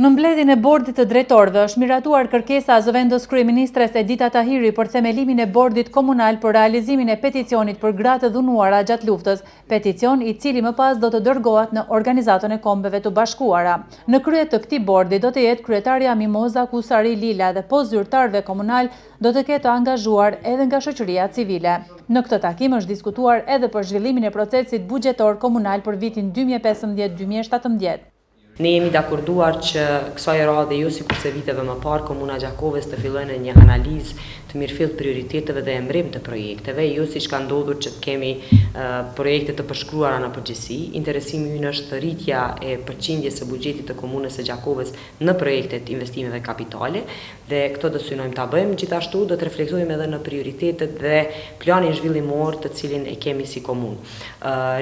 Në mbledhjen e bordit të drejtorëve është miratuar kërkesa e zëvendës kryeministres Edita Tahiri për themelimin e bordit komunal për realizimin e peticionit për gratë dhunuara gjatë luftës, peticion i cili më pas do të dërgohet në Organizatën e Kombeve të Bashkuara. Në krye të këtij bordi do të jetë kryetaria Mimoza Kusari Lila dhe po zyrtarëve komunal do të ketë angazhuar edhe nga shoqëria civile. Në këtë takim është diskutuar edhe për zhvillimin e procesit buxhetor komunal për vitin 2015-2017. Ne jemi dakorduar që kësaj radhe jo sikurse viteve më parë Komuna Gjakovës të fillojnë një analizë të mirëfillt prioriteteve dhe emërim të projekteve, jo siç ka ndodhur që kemi projekte të përshkruara në përgjithësi. Interesimi ynë është rritja e përqindjes së buxhetit të Komunës së Gjakovës në projektet investimeve kapitale dhe këto do synojmë ta bëjmë. Gjithashtu do të reflektojmë edhe në prioritetet dhe planin zhvillimor të cilin e kemi si komunë.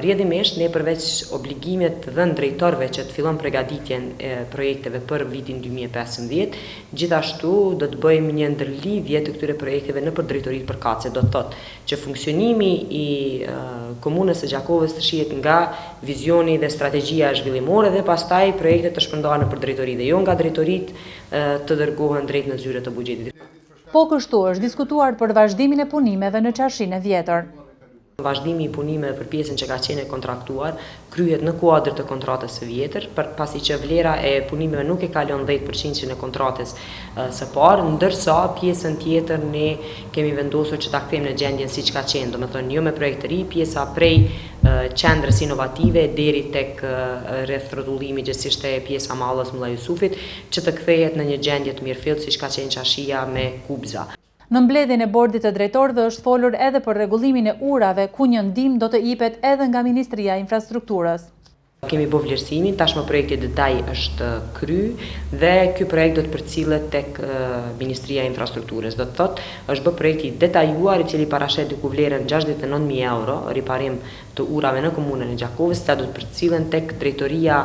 Rrjedhimisht ne përveç obligimet dhënë drejtorëve që të fillon përgatitjen e projekteve për vitin 2015, gjithashtu do të bëjmë një ndërlidhje të këtyre projekteve në përdrejtoritë përkatëse. Do të thotë që funksionimi i Komunës së Gjakovës të shihet nga vizioni dhe strategjia zhvillimore dhe pastaj projektet të shpërndahen në përdrejtori dhe jo nga drejtoritë të dërgohen drejt në zyre të buxhetit. Po kështu është diskutuar për vazhdimin e punimeve në qarshinë e vjetër. Vazhdimi i punimeve për pjesën që ka qenë kontraktuar kryhet në kuadër të kontratës së vjetër, pasi që vlera e punimeve nuk e kalon 10% në kontratës së parë, ndërsa pjesën tjetër ne kemi vendosur që ta kthejmë në gjendjen siç ka qenë, domethënë jo me projekt të ri, pjesa prej qendrës inovative deri tek rreth rrotullimi gjithsesi e pjesa Mallës Mulla Jusufit, që të kthehet në një gjendje të mirëfillt siç ka qenë qashia me Kubza. Në mbledhjen e bordit të drejtorëve është folur edhe për rregullimin e urave, ku një ndihmë do të jepet edhe nga Ministria e Infrastrukturës. Kemi bërë vlerësimin, tashmë projekti detaj është kry dhe ky projekt do të përcillet tek Ministria e Infrastrukturës. Do të thotë, është bërë projekti detajuar i cili parashet diku vlerën 69.000 euro riparim të urave në komunën e Gjakovës, sa do të përcillen tek drejtoria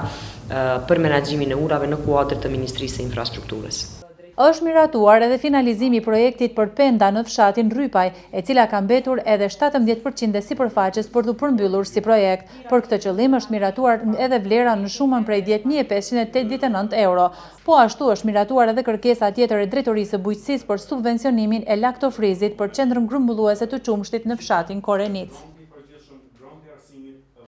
për menaxhimin e urave në kuadër të Ministrisë së Infrastrukturës. Është miratuar edhe finalizimi i projektit për penda në fshatin Rrypaj, e cila ka mbetur edhe 17% e sipërfaqes për të përmbyllur si projekt. Për këtë qëllim është miratuar edhe vlera në shumën prej 10.589 euro. Po ashtu është miratuar edhe kërkesa tjetër e Drejtorisë së Bujqësisë për subvencionimin e laktofrizit për qendrën grumbulluese të Qumshtit në fshatin Korenic.